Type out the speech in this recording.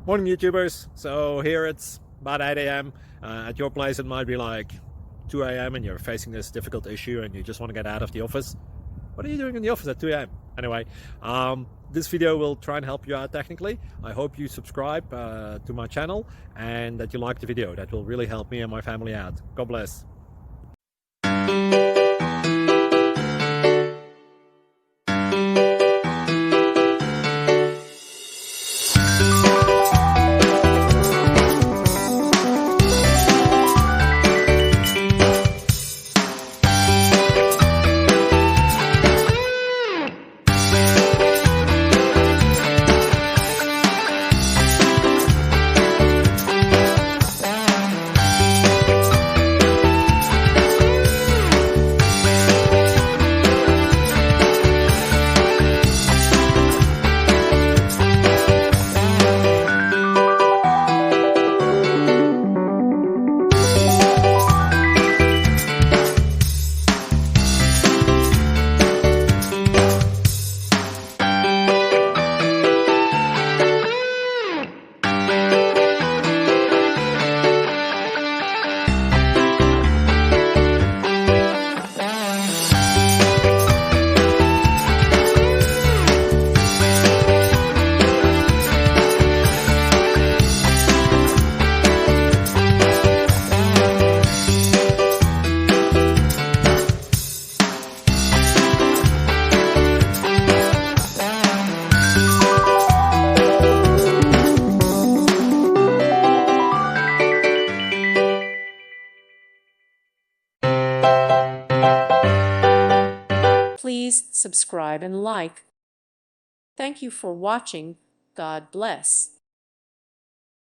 Morning YouTubers. So here it's about 8 a.m. At your place it might be like 2 a.m. and you're facing this difficult issue and you just want to get out of the office. What are you doing in the office at 2 a.m.? Anyway, this video will try and help you out technically. I hope you subscribe to my channel and that you like the video. That will really help me and my family out. God bless. Please subscribe and like. Thank you for watching. God bless.